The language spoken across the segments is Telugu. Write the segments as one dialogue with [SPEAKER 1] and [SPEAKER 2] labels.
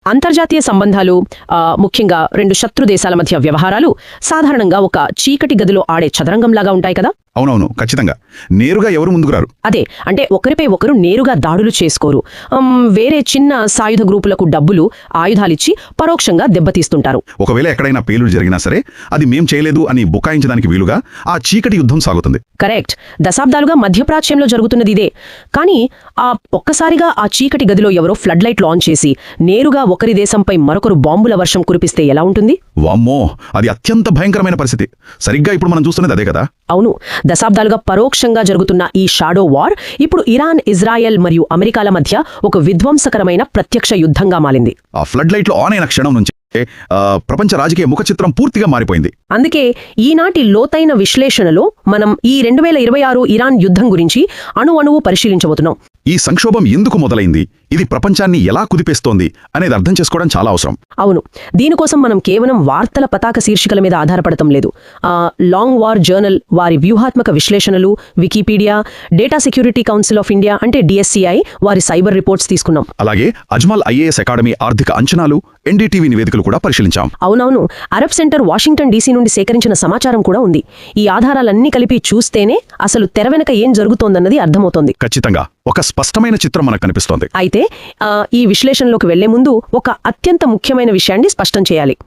[SPEAKER 1] అంతర్జాతీయ సంబంధాలు ముఖ్యంగా రెండు శత్రు దేశాల మధ్య వ్యవహారాలు సాధారణంగా ఒక చీకటి గదిలో ఆడే చదరంగంలాగా ఉంటాయి కదా.
[SPEAKER 2] అవునవును, ఖచ్చితంగా. నేరుగా ఎవరు ముందుకురారు.
[SPEAKER 1] అదే, అంటే ఒకరిపై ఒకరు నేరుగా దాడులు చేసుకోరు. వేరే చిన్న సాయుధ గ్రూపులకు డబ్బులు, ఆయుధాలిచ్చి పరోక్షంగా దెబ్బతీస్తుంటారు.
[SPEAKER 2] ఒకవేళ ఎక్కడైనా పేలుడు జరిగినా సరే అది మేం చేయలేదు అని బుకాయించడానికి వీలుగా ఆ చీకటి యుద్ధం సాగుతుంది.
[SPEAKER 1] కరెక్ట్. దశాబ్దాలుగా మధ్యప్రాచ్యంలో జరుగుతున్నది ఇదే. కానీ ఒక్కసారిగా ఆ చీకటి గదిలో ఎవరో ఫ్లడ్ లైట్ లాంచ్ చేసి నేరుగా ఒకరి దేశంపై మరొకరు బాంబుల వర్షం కురిపిస్తే ఎలా ఉంటుంది?
[SPEAKER 2] వామ్మో, అది అత్యంత భయంకరమైన పరిస్థితి. సరిగ్గా ఇప్పుడు మనం చూస్తున్నది అదే కదా.
[SPEAKER 1] అవును, దశాబ్దాలుగా పరోక్షంగా జరుగుతున్న ఈ షాడో వార్ ఇప్పుడు ఇరాన్, ఇజ్రాయెల్ మరియు అమెరికాల మధ్య ఒక విధ్వంసకరమైన ప్రత్యక్ష యుద్ధంగా మారింది.
[SPEAKER 2] ఆ ఫ్లడ్ లైట్లు ఆన్ అయిన క్షణం నుంచి ప్రపంచ రాజకీయ ముఖ చిత్రం పూర్తిగా మారిపోయింది.
[SPEAKER 1] అందుకే ఈనాటి లోతైన విశ్లేషణలో మనం ఈ 2026 ఇరాన్ యుద్ధం గురించి అణువణువు పరిశీలించబోతున్నాం.
[SPEAKER 2] ఈ సంక్షోభం ఎందుకు మొదలైంది, ఇది ప్రపంచాన్ని ఎలా కుదిపేస్తోంది అనేది అర్థం చేసుకోవడం చాలా అవసరం.
[SPEAKER 1] అవును, దీనికోసం మనం కేవలం వార్తల పతాక శీర్షికల మీద ఆధారపడటం లేదు. లాంగ్ వార్ జర్నల్ వారి వ్యూహాత్మక విశ్లేషణలు, Wikipedia, data security council of India అంటే DSCI వారి సైబర్ రిపోర్ట్స్ తీసుకున్నాం.
[SPEAKER 2] అలాగే అజ్మల్ IAS అకాడమీ ఆర్థిక అంచనాలు, NDTV నివేదికలు కూడా పరిశీలించాం.
[SPEAKER 1] అవునవును, అరబ్ సెంటర్ వాషింగ్టన్ DC నుండి సేకరించిన సమాచారం కూడా ఉంది. ఈ ఆధారాలన్నీ కలిపి చూస్తేనే అసలు తెర వెనక ఏం జరుగుతోందన్నది అర్థమవుతోంది.
[SPEAKER 2] ఖచ్చితంగా ఒక స్పష్టమైన చిత్రం మనకు కనిపిస్తోంది.
[SPEAKER 1] అయితే ఈ విశ్లేషణలోకి వెళ్లే ముందు ఒక అత్యంత ముఖ్యమైన విషయాన్ని స్పష్టం చేయాలి.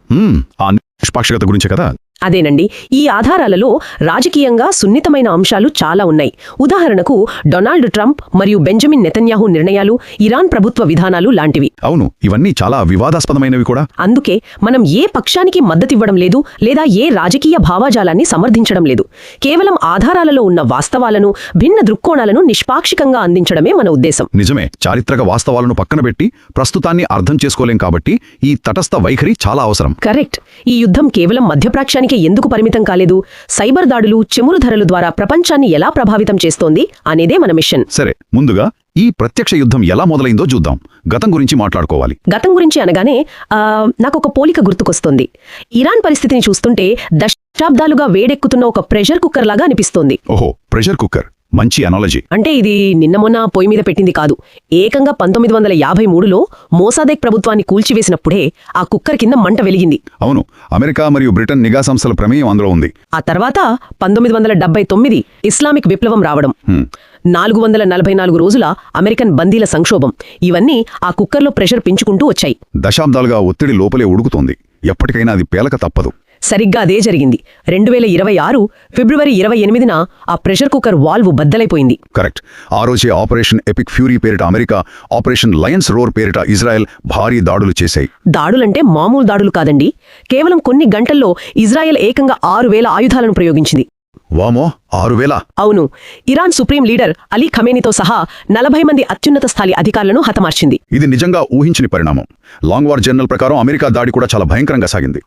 [SPEAKER 2] ఆ నిష్పాక్షికత గురించే కదా.
[SPEAKER 1] అదేనండి, ఈ ఆధారాలలో రాజకీయంగా సున్నితమైన అంశాలు చాలా ఉన్నాయి. ఉదాహరణకు డొనాల్డ్ ట్రంప్ మరియు బెంజమిన్ నెతన్యాహు నిర్ణయాలు, ఇరాన్ ప్రభుత్వ విధానాలు లాంటివి.
[SPEAKER 2] అవును, ఇవన్నీ చాలా వివాదాస్పదమైనవి కూడా.
[SPEAKER 1] అందుకే మనం ఏ పక్షానికి మద్దతివ్వడం లేదు లేదా ఏ రాజకీయ భావాజాలాన్ని సమర్థించడం లేదు. కేవలం ఆధారాలలో ఉన్న వాస్తవాలను, భిన్న దృక్కోణాలను నిష్పాక్షికంగా అందించడమే మన ఉద్దేశం.
[SPEAKER 2] నిజమే, చారిత్రక వాస్తవాలను పక్కన పెట్టి ప్రస్తుతాన్ని అర్థం చేసుకోలేం కాబట్టి ఈ తటస్థ వైఖరి చాలా అవసరం.
[SPEAKER 1] కరెక్ట్. ఈ యుద్ధం కేవలం మధ్యప్రాచ్యానికి ఎందుకు పరిమితం కాలేదు, సైబర్ దాడులు, చమురు ధరలు ద్వారా ప్రపంచాన్ని ఎలా ప్రభావితం చేస్తోంది అనేదే మన మిషన్.
[SPEAKER 2] సరే, ముందుగా ఈ ప్రత్యక్ష యుద్ధం ఎలా మొదలైందో చూద్దాం. గతం గురించి మాట్లాడుకోవాలి.
[SPEAKER 1] గతం గురించి అనగానే నాకొక పోలిక గుర్తుకొస్తోంది. ఇరాన్ పరిస్థితిని చూస్తుంటే దశాబ్దాలుగా వేడెక్కుతున్న ఒక ప్రెషర్ కుక్కర్ లాగా అనిపిస్తోంది.
[SPEAKER 2] ఓహో, ప్రెషర్ కుక్కర్, మంచి అనాలజీ.
[SPEAKER 1] అంటే ఇది నిన్న మొన్న పొయ్యి మీద పెట్టింది కాదు. ఏకంగా 1953లో మోసాదెక్ ప్రభుత్వాన్ని కూల్చివేసినప్పుడే ఆ కుక్కర్ కింద మంట వెలిగింది.
[SPEAKER 2] అవును, అమెరికా మరియు బ్రిటన్ నిఘా సంస్థల ప్రమేయం అందులో ఉంది.
[SPEAKER 1] ఆ తర్వాత 1979 ఇస్లామిక్ విప్లవం రావడం, 444 రోజుల అమెరికన్ బందీల సంక్షోభం, ఇవన్నీ ఆ కుక్కర్లో ప్రెషర్ పెంచుకుంటూ వచ్చాయి.
[SPEAKER 2] దశాబ్దాలుగా ఒత్తిడి లోపలే ఉడుకుతోంది. ఎప్పటికైనా అది పేలక తప్పదు.
[SPEAKER 1] సరిగ్గా అదే జరిగింది. 2026 ఫిబ్రవరి 28న ఆ ప్రెషర్ కుక్కర్ వాల్వ్ బద్దలైపోయింది.
[SPEAKER 2] కరెక్ట్. ఆ రోజే ఆపరేషన్ ఎపిక్ ఫ్యూరీ పేరిట అమెరికా, ఆపరేషన్ లయన్స్ రోర్ పేరిట ఇజ్రాయెల్ భారీ దాడులు చేశాయి.
[SPEAKER 1] దాడులంటే మామూలు దాడులు కాదండి. కేవలం కొన్ని గంటల్లో ఇజ్రాయెల్ ఏకంగా 6000 ఆయుధాలను ప్రయోగించింది.
[SPEAKER 2] వామో, 6000?
[SPEAKER 1] అవును. ఇరాన్ సుప్రీం లీడర్ అలీ ఖమేనీతో సహా 40 మంది అత్యున్నత స్థాయి అధికారులను హతమార్చింది.
[SPEAKER 2] ఇది నిజంగా ఊహించని పరిణామం. లాంగ్ వార్ జర్నల్ ప్రకారం అమెరికా దాడి కూడా చాలా భయంకరంగా సాగింది.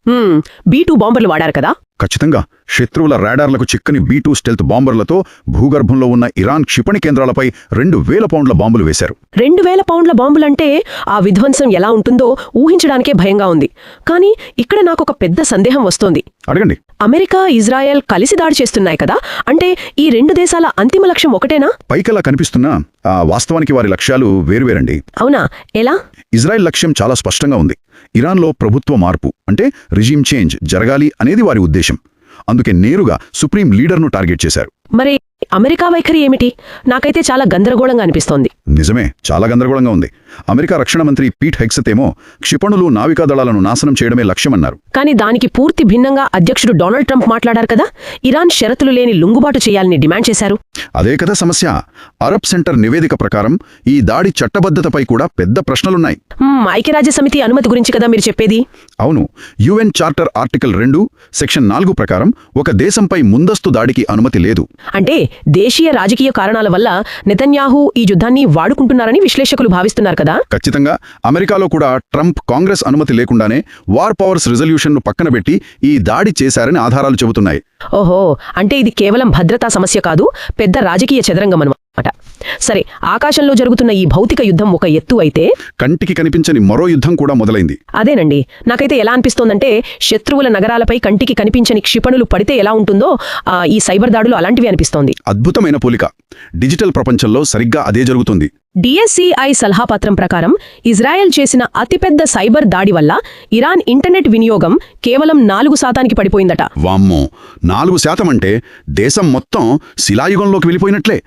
[SPEAKER 1] B-2 బాంబర్లు వాడారు కదా.
[SPEAKER 2] ఖచ్చితంగా. శత్రువుల రాడార్లకు చిక్కని B-2 స్టెల్త్ బాంబర్లతో భూగర్భంలో ఉన్న ఇరాన్ క్షిపణి కేంద్రాలపై 2000 పౌండ్ల బాంబులు వేశారు.
[SPEAKER 1] 2000 పౌండ్ల బాంబులంటే ఆ విధ్వంసం ఎలా ఉంటుందో ఊహించడానికే భయంగా ఉంది. కానీ ఇక్కడ నాకొక పెద్ద సందేహం వస్తోంది.
[SPEAKER 2] అడగండి.
[SPEAKER 1] అమెరికా, ఇజ్రాయెల్ కలిసి దాడి చేస్తున్నాయి కదా, అంటే ఈ రెండు దేశాల అంతిమ లక్ష్యం ఒకటేనా?
[SPEAKER 2] పైకలా కనిపిస్తున్నా వాస్తవానికి వారి లక్ష్యాలు వేరువేరండి.
[SPEAKER 1] అవునా? ఎలా?
[SPEAKER 2] ఇజ్రాయెల్ లక్ష్యం చాలా స్పష్టంగా ఉంది. ఇరాన్లో ప్రభుత్వ మార్పు అంటే రిజీమ్ చేంజ్ జరగాలి అనేది వారి ఉద్దేశం. అందుకే నేరుగా సుప్రీం లీడర్ను టార్గెట్ చేశారు.
[SPEAKER 1] మరి అమెరికా వైఖరి ఏమిటి? నాకైతే చాలా గందరగోళంగా అనిపిస్తోంది.
[SPEAKER 2] నిజమే, చాలా గందరగోళంగా ఉంది. అమెరికా రక్షణ మంత్రి పీట్ హెగ్సెత్ ఏమో క్షిపణులు, నావికా దళాలను నాశనం చేయడమే లక్ష్యమన్నారు.
[SPEAKER 1] కానీ దానికి పూర్తి భిన్నంగా అధ్యక్షుడు డొనాల్డ్ ట్రంప్ మాట్లాడారు కదా. ఇరాన్ షరతులు లేని లొంగుబాటు చేయాలని డిమాండ్ చేశారు.
[SPEAKER 2] అదే కదా సమస్య. అరబ్ సెంటర్ నివేదిక ప్రకారం ఈ దాడి చట్టబద్ధతపై కూడా పెద్ద ప్రశ్నలున్నాయి.
[SPEAKER 1] ఐక్యరాజ్య సమితి అనుమతి గురించి కదా మీరు చెప్పేది?
[SPEAKER 2] అవును. UN చార్టర్ ఆర్టికల్ 2 సెక్షన్ 4 ప్రకారం ఒక దేశంపై ముందస్తు దాడికి అనుమతి లేదు.
[SPEAKER 1] అంటే దేశీయ రాజకీయ కారణాల వల్ల నెతన్యాహు ఈ యుద్ధాన్ని వాడుకుంటున్నారని విశ్లేషకులు భావిస్తున్నారు కదా.
[SPEAKER 2] ఖచ్చితంగా. అమెరికాలో కూడా ట్రంప్ కాంగ్రెస్ అనుమతి లేకుండానే వార్ పవర్స్ రిజల్యూషన్ను పక్కన పెట్టి ఈ దాడి చేశారని ఆధారాలు చెబుతున్నాయి.
[SPEAKER 1] ఓహో, అంటే ఇది కేవలం భద్రతా సమస్య కాదు, పెద్ద రాజకీయ చదరంగం అన్నమాట. సరే, ఆకాశంలో జరుగుతున్న ఈ భౌతిక యుద్ధం ఒక ఎత్తు అయితే
[SPEAKER 2] కంటికి కనిపించని మరో యుద్ధం కూడా మొదలైంది.
[SPEAKER 1] అదేనండి, నాకైతే ఎలా అనిపిస్తోందంటే శత్రువుల నగరాలపై కంటికి కనిపించని క్షిపణులు పడితే ఎలా ఉంటుందో ఈ సైబర్ దాడులు అలాంటివి అనిపిస్తోంది.
[SPEAKER 2] అద్భుతమైన పోలిక. డిజిటల్ ప్రపంచంలో సరిగ్గా అదే జరుగుతుంది.
[SPEAKER 1] DSCI సలహాపత్రం ప్రకారం ఇజ్రాయెల్ చేసిన అతిపెద్ద సైబర్ దాడి వల్ల ఇరాన్ ఇంటర్నెట్ వినియోగం కేవలం 4% పడిపోయిందట.
[SPEAKER 2] వామ్మో, 4% అంటే దేశం మొత్తం శిలాయుగంలోకి వెళ్ళిపోయినట్లే.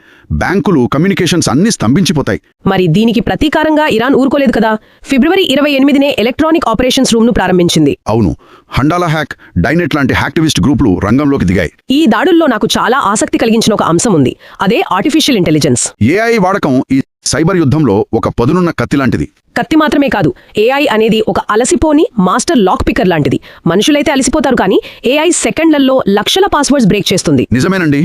[SPEAKER 2] బ్యాంకులు, కమ్యూనికేషన్స్ అన్నీ స్తంభించిపోతాయి.
[SPEAKER 1] మరి దీనికి ప్రతీకారంగా ఇరాన్ ఊరుకోలేదు కదా. ఫిబ్రవరి 28నే ఎలక్ట్రానిక్ ఆపరేషన్స్ రూమ్ను ప్రారంభించింది.
[SPEAKER 2] అవును, హండాలా హ్యాక్, డైనెట్ లాంటి హ్యాక్టివిస్ట్ గ్రూపులు రంగంలోకి దిగాయి.
[SPEAKER 1] ఈ దాడుల్లో నాకు చాలా ఆసక్తి కలిగించిన ఒక అంశం ఉంది. అదే ఆర్టిఫిషియల్ ఇంటెలిజెన్స్.
[SPEAKER 2] AI వాడకం ఈ సైబర్ యుద్ధంలో ఒక పదునున్న కత్తి లాంటిది.
[SPEAKER 1] కత్తి మాత్రమే కాదు, AI అనేది ఒక అలసిపోని మాస్టర్ లాక్ పికర్ లాంటిది. మనుషులైతే అలసిపోతారు, కానీ AI సెకండ్లలో లక్షల పాస్వర్డ్స్ బ్రేక్ చేస్తుంది.
[SPEAKER 2] నిజమేనండి.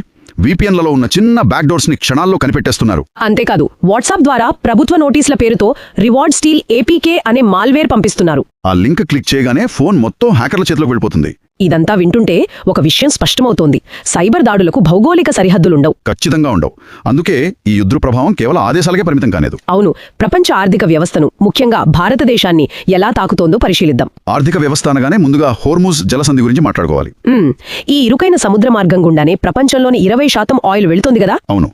[SPEAKER 2] VPNలలో ఉన్న చిన్న బ్యాక్డోర్స్ ని క్షణాల్లో కనిపెట్టేస్తున్నారు.
[SPEAKER 1] అంతేకాదు, వాట్సాప్ ద్వారా ప్రభుత్వ నోటీసుల పేరుతో రివార్డ్ స్టీల్ APK అనే మాల్వేర్ పంపిస్తున్నారు.
[SPEAKER 2] ఆ లింక్ క్లిక్ చేయగానే ఫోన్ మొత్తం హ్యాకర్ల చేతిలోకి వెళ్ళిపోతుంది.
[SPEAKER 1] ఇదంతా వింటుంటే ఒక విషయం స్పష్టమవుతోంది. సైబర్ దాడులకు భౌగోళిక సరిహద్దులుండవు.
[SPEAKER 2] ఖచ్చితంగా ఉండవు. అందుకే ఈ యుద్ధ ప్రభావం కేవలం ఆదేశాలకే పరిమితం కాలేదు.
[SPEAKER 1] అవును, ప్రపంచ ఆర్థిక వ్యవస్థను, ముఖ్యంగా భారతదేశాన్ని ఎలా తాకుతోందో పరిశీలిద్దాం.
[SPEAKER 2] ఆర్థిక వ్యవస్థ అనగానే ముందుగా హోర్ముజ్ జలసంధి గురించి మాట్లాడుకోవాలి.
[SPEAKER 1] ఈ ఇరుకైన సముద్ర మార్గం గుండానే ప్రపంచంలోని 20% ఆయిల్ వెళ్తోంది కదా.
[SPEAKER 2] అవును,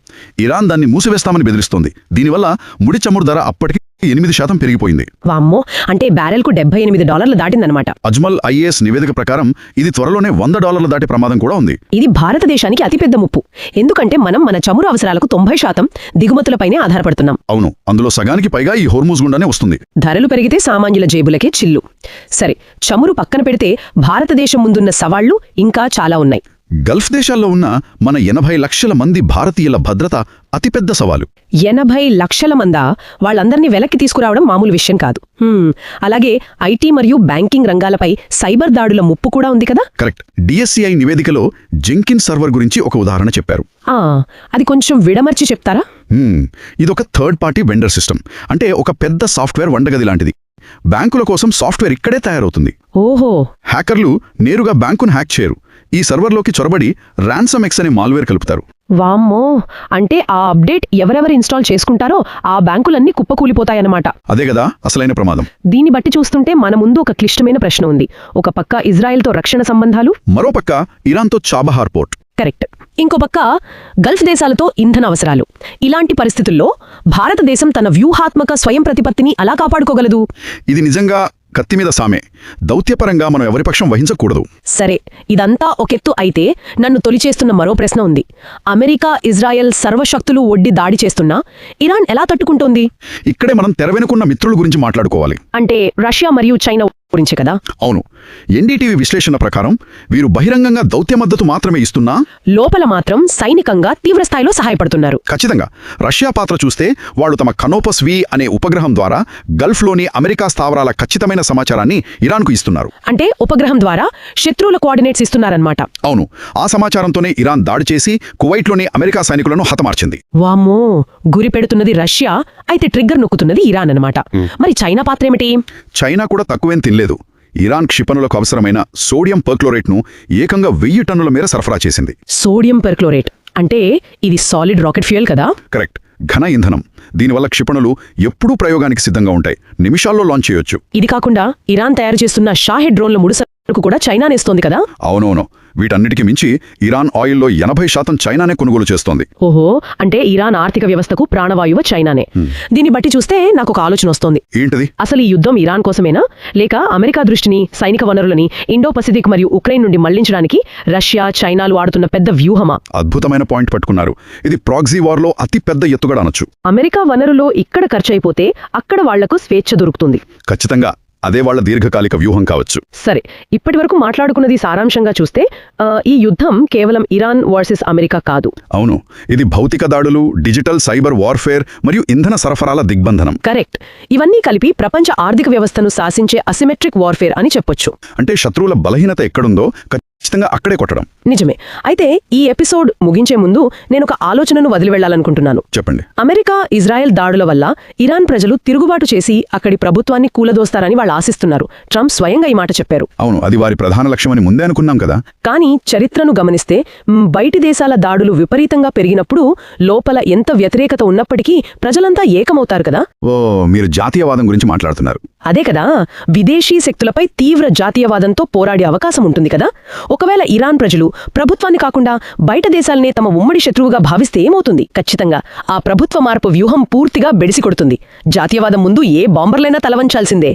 [SPEAKER 2] ఇరాన్ దాన్ని మూసివేస్తామని బెదిరిస్తోంది. దీనివల్ల ముడి చమురు ధర అప్పటికి 8% పెరిగిపోయింది.
[SPEAKER 1] వామ్మో, అంటే బ్యారెల్కు $78 దాటిందనమాట.
[SPEAKER 2] అజ్మల్ IAS నివేదిక ప్రకారం ఇది త్వరలోనే $100 దాటే ప్రమాదం కూడా ఉంది.
[SPEAKER 1] ఇది భారతదేశానికి అతిపెద్ద ముప్పు. ఎందుకంటే మనం మన చమురు అవసరాలకు 90% దిగుమతులపైనే ఆధారపడుతున్నాం.
[SPEAKER 2] అవును, అందులో సగానికి పైగా ఈ హోర్ముజ్ గుండానే వస్తుంది.
[SPEAKER 1] ధరలు పెరిగితే సామాన్యుల జేబులకే చిల్లు. సరే, చమురు పక్కన పెడితే భారతదేశం ముందున్న సవాళ్లు ఇంకా చాలా ఉన్నాయి.
[SPEAKER 2] గల్ఫ్ దేశాల్లో ఉన్న మన 80 లక్షల మంది భారతీయుల భద్రత అతిపెద్ద సవాలు.
[SPEAKER 1] 80 లక్షల మందా? వాళ్ళందర్నీ వెనక్కి తీసుకురావడం మామూలు విషయం కాదు. అలాగే IT మరియు బ్యాంకింగ్ రంగాలపై సైబర్ దాడుల ముప్పు కూడా ఉంది కదా.
[SPEAKER 2] కరెక్ట్. DSCI నివేదికలో జెంకిన్స్ సర్వర్ గురించి ఒక ఉదాహరణ చెప్పారు.
[SPEAKER 1] అది కొంచెం విడమర్చి చెప్తారా?
[SPEAKER 2] ఇదొక థర్డ్ పార్టీ వెండర్ సిస్టమ్. అంటే ఒక పెద్ద సాఫ్ట్వేర్ వంటగది లాంటిది. బ్యాంకుల కోసం సాఫ్ట్వేర్ ఇక్కడే తయారవుతుంది.
[SPEAKER 1] ఓహో.
[SPEAKER 2] హ్యాకర్లు నేరుగా బ్యాంకును హ్యాక్ చేయరు. ఈ సర్వర్లోకి చొరబడి RANSOMX అనే మాల్వేర్ కలుపుతారు.
[SPEAKER 1] వామ్మో, అంటే ఆ అప్డేట్ ఎవరెవరు ఇన్స్టాల్ చేసుకుంటారో ఆ బ్యాంకులన్నీ కుప్పకూలిపోతాయన్నమాట.
[SPEAKER 2] అదే కదా అసలైన ప్రమాదం.
[SPEAKER 1] దీన్ని బట్టి చూస్తుంటే మన ముందు ఒక క్లిష్టమైన ప్రశ్న ఉంది. ఒక పక్క ఇజ్రాయెల్తో రక్షణ సంబంధాలు,
[SPEAKER 2] మరో పక్క ఇరాన్తో చాబహార్ పోర్ట్.
[SPEAKER 1] కరెక్ట్. ఇంకో పక్క గల్ఫ్ దేశాలతో ఇంధన అవసరాలు. ఇలాంటి పరిస్థితుల్లో భారతదేశం తన వ్యూహాత్మక స్వయం ప్రతిపత్తిని అలా కాపాడుకోగలదు?
[SPEAKER 2] ఇది నిజంగా కత్తి మీద సామే. దౌత్యపరంగా మనం ఎవరి పక్షం వహించకూడదు.
[SPEAKER 1] సరే, ఇదంతా ఒకెత్తు అయితే నన్ను తొలిచేస్తున్న మరో ప్రశ్న ఉంది. అమెరికా, ఇజ్రాయెల్ సర్వశక్తులు ఒడ్డి దాడి చేస్తున్నా ఇరాన్ ఎలా తట్టుకుంటోంది?
[SPEAKER 2] ఇక్కడే మనం తెరవెనుకున్న మిత్రుల గురించి మాట్లాడుకోవాలి.
[SPEAKER 1] అంటే రష్యా మరియు చైనా గురించి కదా.
[SPEAKER 2] అవును, NDTV విశ్లేషణ ప్రకారం వీరు బహిరంగంగా దౌత్య మద్దతు మాత్రమే ఇస్తున్నా
[SPEAKER 1] లోపల మాత్రం సైనికంగా తీవ్రస్థాయిలో సహాయపడుతున్నారు.
[SPEAKER 2] ఖచ్చితంగా. రష్యా పాత్ర చూస్తే వాళ్ళు తమ కనోపస్ V అనే ఉపగ్రహం ద్వారా గల్ఫ్లోని అమెరికా స్థావరాల ఖచ్చితమైన సమాచారాన్ని ఇరాన్కు ఇస్తున్నారు.
[SPEAKER 1] అంటే ఉపగ్రహం ద్వారా శత్రువుల కోఆర్డినేట్స్ ఇస్తున్నారన్నమాట.
[SPEAKER 2] అవును, ఆ సమాచారంతోనే ఇరాన్ దాడి చేసి కువైట్లోని అమెరికా సైనికులను హతమార్చింది.
[SPEAKER 1] వామ్మో, గురి పెడుతున్నది రష్యా, అయితే ట్రిగ్గర్ నొక్కుతున్నది ఇరాన్ అన్నమాట. మరి చైనా పాత్ర ఏమిటి?
[SPEAKER 2] చైనా కూడా తక్కువేం తినలేదు. ఇరాన్ క్షిపణులకు అవసరమైన సోడియం పర్క్లోరేట్ను ఏకంగా 1000 టన్నుల మేర సరఫరా చేసింది.
[SPEAKER 1] సోడియం పర్క్లోరేట్ అంటే ఇది సాలిడ్ రాకెట్ ఫ్యూయల్ కదా.
[SPEAKER 2] కరెక్ట్, ఘన ఇంధనం. దీనివల్ల క్షిపణులు ఎప్పుడూ ప్రయోగానికి సిద్ధంగా ఉంటాయి. నిమిషాల్లో లాంచ్ చేయొచ్చు.
[SPEAKER 1] ఇది కాకుండా ఇరాన్ తయారు చేస్తున్న షాహెడ్ డ్రోన్ల ముడుసరుకు కూడా చైనానేస్తోంది కదా.
[SPEAKER 2] అవునవును, వీటన్నిటికీ మించి ఇరాన్ ఆయిల్లో 80% చైనానే కొనుగోలు చేస్తోంది.
[SPEAKER 1] ఓహో, అంటే ఇరాన్ ఆర్థిక వ్యవస్థకు ప్రాణవాయువు చైనానే. దీన్ని బట్టి చూస్తే నాకు ఒక ఆలోచన వస్తోంది.
[SPEAKER 2] ఏంటది?
[SPEAKER 1] అసలు ఈ యుద్ధం ఇరాన్ కోసమేనా, లేక అమెరికా దృష్టిని, సైనిక వనరులని ఇండో పసిఫిక్ మరియు ఉక్రెయిన్ నుండి మళ్లించడానికి రష్యా, చైనాలు ఆడుతున్న పెద్ద వ్యూహమా?
[SPEAKER 2] అద్భుతమైన పాయింట్ పట్టుకున్నారు. ఇది ప్రాక్సీ వార్లో అతి పెద్ద ఎత్తుగడ అనొచ్చు.
[SPEAKER 1] అమెరికా వనరులో ఇక్కడ ఖర్చయిపోతే అక్కడ వాళ్లకు స్వేచ్ఛ దొరుకుతుంది.
[SPEAKER 2] ఖచ్చితంగా అదే వాళ్ల దీర్ఘకాలిక వ్యూహం కావచ్చు.
[SPEAKER 1] సరే, ఇప్పటి వరకు మాట్లాడుకున్నది సారాంశంగా చూస్తే ఈ యుద్ధం కేవలం ఇరాన్ వర్సెస్ అమెరికా కాదు.
[SPEAKER 2] అవును, ఇది భౌతిక దాడులు, డిజిటల్ సైబర్ వార్ఫేర్ మరియు ఇంధన సరఫరాల దిగ్బంధనం.
[SPEAKER 1] కరెక్ట్. ఇవన్నీ కలిపి ప్రపంచ ఆర్థిక వ్యవస్థను శాసించే అసిమెట్రిక్ వార్ఫేర్ అని చెప్పొచ్చు.
[SPEAKER 2] అంటే శత్రువుల బలహీనత ఎక్కడుందో ఖచ్చితంగా అక్కడే కొట్టడం.
[SPEAKER 1] నిజమే. అయితే ఈ ఎపిసోడ్ ముగించే ముందు నేనొక ఆలోచనను వదిలి వెళ్లాలనుకుంటున్నాను.
[SPEAKER 2] చెప్పండి.
[SPEAKER 1] అమెరికా, ఇజ్రాయెల్ దాడుల వల్ల ఇరాన్ ప్రజలు తిరుగుబాటు చేసి అక్కడి ప్రభుత్వాన్ని కూలదోస్తారని వాళ్ళు ఆశిస్తున్నారు. ట్రంప్ స్వయంగా ఈ మాట చెప్పారు.
[SPEAKER 2] అవును, అది వారి ప్రధాన లక్ష్యమని ముందే అనుకున్నాం కదా.
[SPEAKER 1] కానీ చరిత్రను గమనిస్తే బయటి దేశాల దాడులు విపరీతంగా పెరిగినప్పుడు లోపల ఎంత వ్యతిరేకత ఉన్నప్పటికీ ప్రజలంతా ఏకమవుతారు కదా.
[SPEAKER 2] మీరు జాతీయవాదం గురించి మాట్లాడుతున్నారు.
[SPEAKER 1] అదే కదా, విదేశీ శక్తులపై తీవ్ర జాతీయవాదంతో పోరాడే అవకాశం ఉంటుంది కదా. ఒకవేళ ఇరాన్ ప్రజలు ప్రభుత్వాన్ని కాకుండా బయట దేశాలనే తమ ఉమ్మడి శత్రువుగా భావిస్తే ఏమవుతుంది? ఖచ్చితంగా ఆ ప్రభుత్వ మార్పు వ్యూహం పూర్తిగా బెడిసికొడుతుంది. జాతీయవాదం ముందు ఏ బాంబర్లైనా తలవంచాల్సిందే.